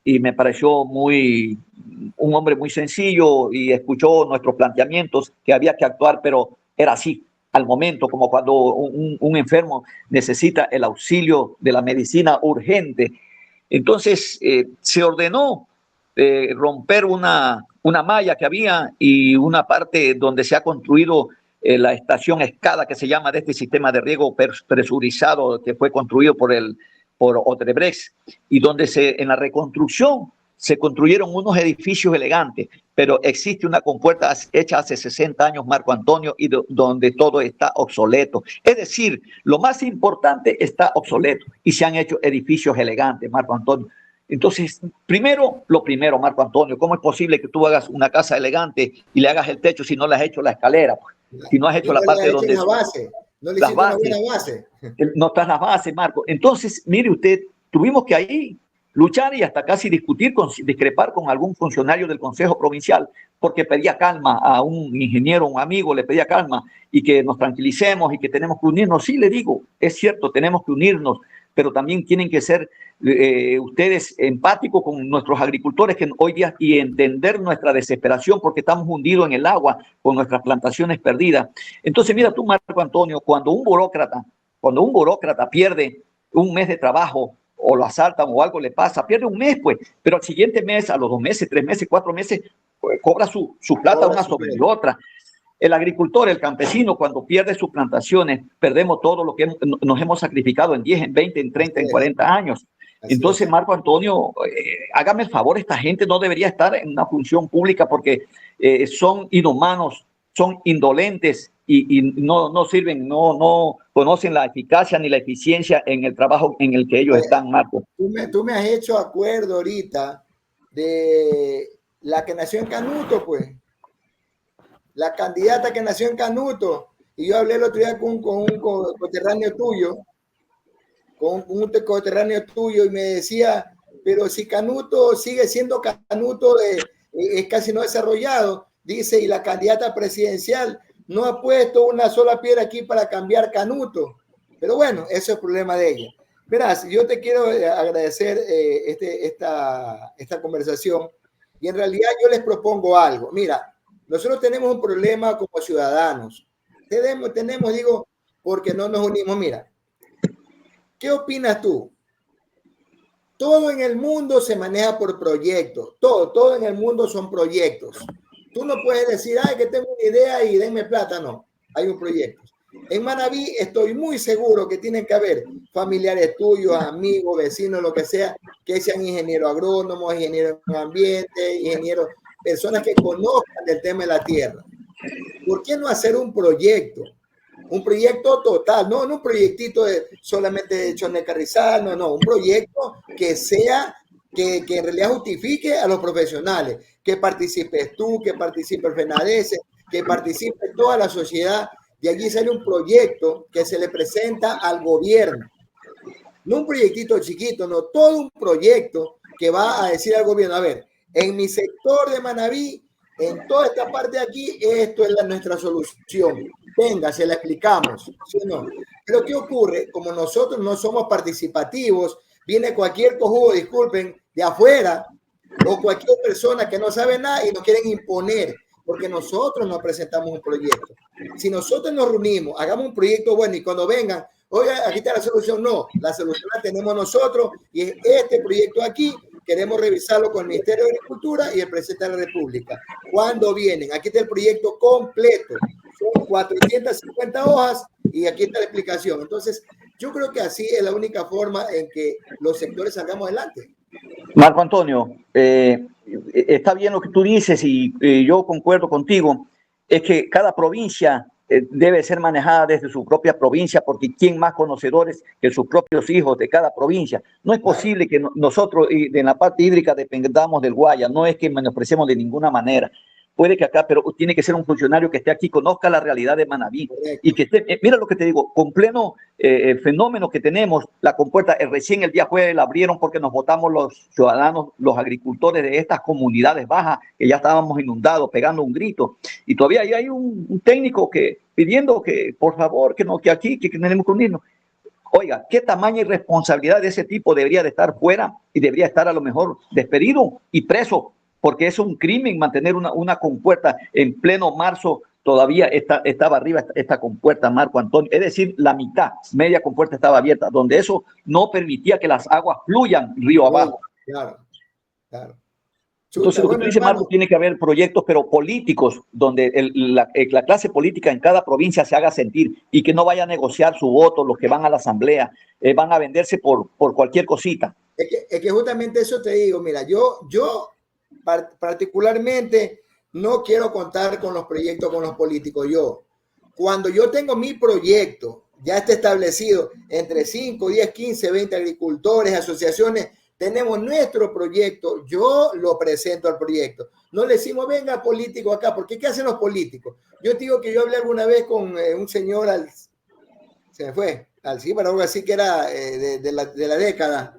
y me pareció un hombre muy sencillo y escuchó nuestros planteamientos, que había que actuar, pero era así, al momento, como cuando un enfermo necesita el auxilio de la medicina urgente. Entonces se ordenó romper una malla que había y una parte donde se ha construido la estación Escada, que se llama, de este sistema de riego presurizado que fue construido por Odebrecht, y donde en la reconstrucción se construyeron unos edificios elegantes, pero existe una compuerta hecha hace 60 años, Marco Antonio, y donde todo está obsoleto. Es decir, lo más importante está obsoleto y se han hecho edificios elegantes, Marco Antonio. Entonces, lo primero, Marco Antonio, ¿cómo es posible que tú hagas una casa elegante y le hagas el techo si no le has hecho la escalera? Si no has hecho la parte donde... La base. No le hiciste una buena base. No están las bases, Marco. Entonces, mire usted, tuvimos que ahí luchar y hasta casi discrepar con algún funcionario del Consejo Provincial, porque pedía calma a un ingeniero, un amigo, le pedía calma y que nos tranquilicemos y que tenemos que unirnos. Sí, le digo, es cierto, tenemos que unirnos, pero también tienen que ser ustedes empáticos con nuestros agricultores que hoy día y entender nuestra desesperación porque estamos hundidos en el agua con nuestras plantaciones perdidas. Entonces, mira tú, Marco Antonio, cuando un burócrata pierde un mes de trabajo o lo asaltan o algo le pasa, pierde un mes, pues, pero al siguiente mes, a los 2 meses, 3 meses, 4 meses, pues, cobra su plata una sobre otra. El agricultor, el campesino, cuando pierde sus plantaciones, perdemos todo lo que nos hemos sacrificado en 10, en 20, en 30, en 40 años. Entonces, Marco Antonio, hágame el favor, esta gente no debería estar en una función pública porque son inhumanos, son indolentes y no sirven, no conocen la eficacia ni la eficiencia en el trabajo en el que ellos están, Marco. Tú me has hecho acuerdo ahorita de la que nació en Canuto, pues. La candidata que nació en Canuto, y yo hablé el otro día con un coterráneo tuyo, y me decía, pero si Canuto sigue siendo Canuto, es casi no desarrollado, dice, y la candidata presidencial no ha puesto una sola piedra aquí para cambiar Canuto. Pero bueno, ese es el problema de ella. Verás, yo te quiero agradecer esta conversación, y en realidad yo les propongo algo. Mira, nosotros tenemos un problema como ciudadanos. Tenemos, digo, porque no nos unimos. Mira, ¿qué opinas tú? Todo en el mundo se maneja por proyectos. Todo en el mundo son proyectos. Tú no puedes decir, ay, que tengo una idea y denme plata. No, hay un proyecto. En Manabí estoy muy seguro que tienen que haber familiares tuyos, amigos, vecinos, lo que sea, que sean ingenieros agrónomos, ingenieros en ambiente, ingenieros, personas que conozcan el tema de la tierra. ¿Por qué no hacer un proyecto? Un proyecto total, no un proyectito solamente de Chone Carrizal, no, un proyecto que sea, que en realidad justifique a los profesionales, que participes tú, que participe el FENADESE, que participe toda la sociedad. De allí sale un proyecto que se le presenta al gobierno. No un proyectito chiquito, no, todo un proyecto que va a decir al gobierno, a ver, en mi sector de Manabí, en toda esta parte de aquí, esto es nuestra solución. Venga, se la explicamos, ¿sí o no? Pero ¿qué ocurre? Como nosotros no somos participativos, viene cualquier cojudo, disculpen, de afuera, o cualquier persona que no sabe nada y nos quieren imponer, porque nosotros nos presentamos un proyecto. Si nosotros nos reunimos, hagamos un proyecto bueno y cuando vengan, oiga, aquí está la solución. No, la solución la tenemos nosotros y es este proyecto aquí. Queremos revisarlo con el Ministerio de Agricultura y el presidente de la República. ¿Cuándo vienen? Aquí está el proyecto completo. Son 450 hojas y aquí está la explicación. Entonces, yo creo que así es la única forma en que los sectores salgamos adelante. Marco Antonio, está bien lo que tú dices y yo concuerdo contigo. Es que cada provincia debe ser manejada desde su propia provincia, porque ¿quién más conocedores que sus propios hijos de cada provincia? No es posible que nosotros en la parte hídrica dependamos del Guaya, no es que menospreciemos de ninguna manera. Puede que acá, pero tiene que ser un funcionario que esté aquí, conozca la realidad de Manabí. Correcto. Y que esté, mira lo que te digo, con pleno fenómeno que tenemos, la compuerta, recién el día jueves la abrieron porque nos votamos los ciudadanos, los agricultores de estas comunidades bajas, que ya estábamos inundados, pegando un grito. Y todavía hay un técnico que pidiendo que, por favor, que aquí tenemos que unirnos. Oiga, ¿qué tamaña irresponsabilidad de ese tipo debería de estar fuera y debería estar a lo mejor despedido y preso? Porque es un crimen mantener una compuerta en pleno marzo, todavía estaba arriba esta compuerta, Marco Antonio, es decir, la mitad, media compuerta estaba abierta, donde eso no permitía que las aguas fluyan río abajo. Claro, claro. Entonces, lo que tú dices, Marco, tiene que haber proyectos, pero políticos, donde la clase política en cada provincia se haga sentir y que no vaya a negociar su voto, los que van a la asamblea, van a venderse por cualquier cosita. Es que justamente eso te digo, mira, yo particularmente no quiero contar con los proyectos con los políticos. Cuando yo tengo mi proyecto, ya está establecido entre 5, 10, 15, 20 agricultores, asociaciones, tenemos nuestro proyecto, yo lo presento al proyecto. No le decimos, venga político acá, porque ¿qué hacen los políticos? Yo te digo que yo hablé alguna vez con un señor, se me fue, Alcibar, algo así que era de la década,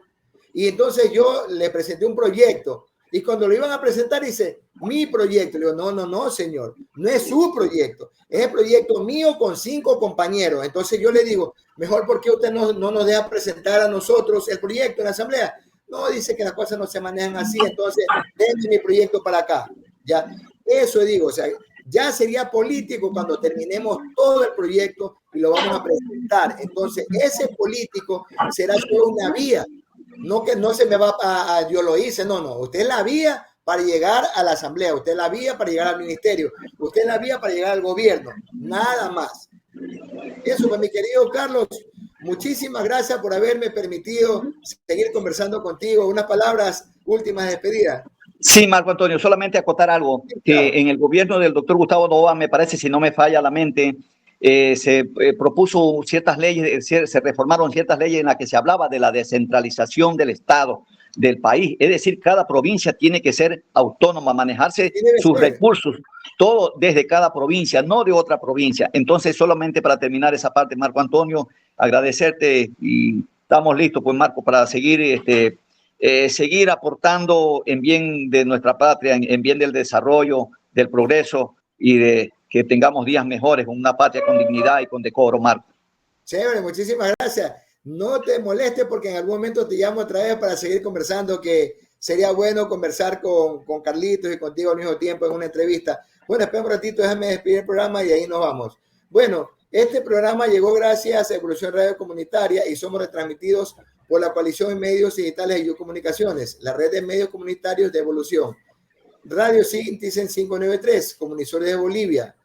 y entonces yo le presenté un proyecto. Y cuando lo iban a presentar, dice, mi proyecto. Le digo, no, señor, no es su proyecto. Es el proyecto mío con 5 compañeros. Entonces yo le digo, mejor porque usted no nos deja presentar a nosotros el proyecto en la asamblea. No, dice que las cosas no se manejan así. Entonces, denme mi proyecto para acá. Ya, eso digo, o sea, ya sería político cuando terminemos todo el proyecto y lo vamos a presentar. Entonces, ese político será solo una vía. No que no se me va a yo lo hice, no. Usted es la vía para llegar a la asamblea, usted es la vía para llegar al ministerio, usted es la vía para llegar al gobierno, nada más. Eso, pues, mi querido Carlos, muchísimas gracias por haberme permitido seguir conversando contigo. Unas palabras últimas de despedida. Sí, Marco Antonio, solamente acotar algo, que en el gobierno del doctor Gustavo Noboa, me parece, si no me falla la mente, se propuso ciertas leyes, se reformaron ciertas leyes en las que se hablaba de la descentralización del Estado, del país. Es decir, cada provincia tiene que ser autónoma, manejarse sus recursos, todo desde cada provincia, no de otra provincia. Entonces, solamente para terminar esa parte, Marco Antonio, agradecerte y estamos listos, pues, Marco, para seguir, seguir aportando en bien de nuestra patria, en bien del desarrollo, del progreso y de que tengamos días mejores, una patria con dignidad y con decoro, Marco. Chévere, muchísimas gracias. No te molestes porque en algún momento te llamo otra vez para seguir conversando, que sería bueno conversar con Carlitos y contigo al mismo tiempo en una entrevista. Bueno, espera un ratito, déjame despedir el programa y ahí nos vamos. Bueno, este programa llegó gracias a Evolución Radio Comunitaria y somos retransmitidos por la Coalición de Medios Digitales y Comunicaciones, la red de medios comunitarios de Evolución. Radio Citizen 593, Comunisores de Bolivia,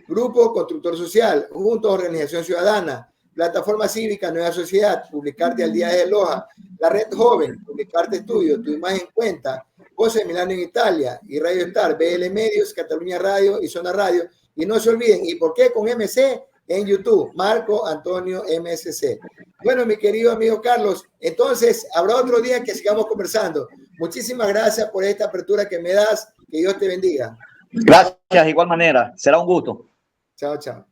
Grupo Constructor Social, Juntos Organización Ciudadana, Plataforma Cívica Nueva Sociedad, Publicarte al Día de Loja, la Red Joven, Publicarte Estudio, Tu Imagen Cuenta, Voces de Milano en Italia y Radio Star, BL Medios, Cataluña Radio y Zona Radio. Y no se olviden, ¿y por qué con MC? En YouTube, Marco Antonio MSC. Bueno, mi querido amigo Carlos, entonces habrá otro día que sigamos conversando. Muchísimas gracias por esta apertura que me das. Que Dios te bendiga. Gracias, de igual manera. Será un gusto. Chao, chao.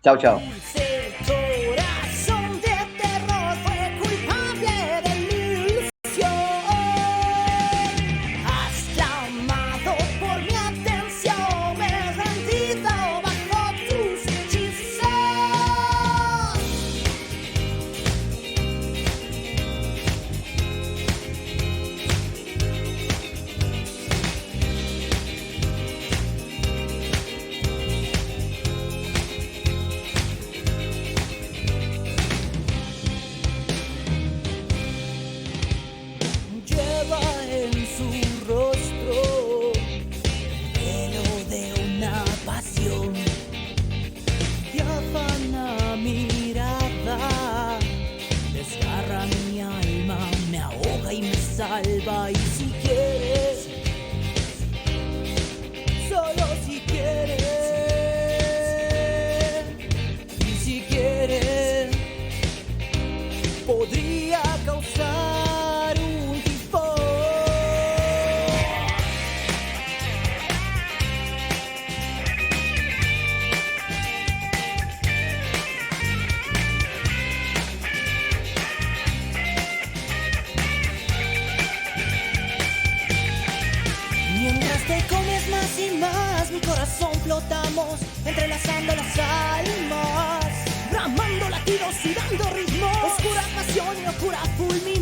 Chao, chao. mi alma, me ahoga y me salva. Y si quieres, solo si quieres, y si quieres, podría causar un tifón. Mientras te comes más y más, mi corazón flotamos, entrelazando las almas, bramando latidos y dando ritmo. Oscura pasión y locura fulminante.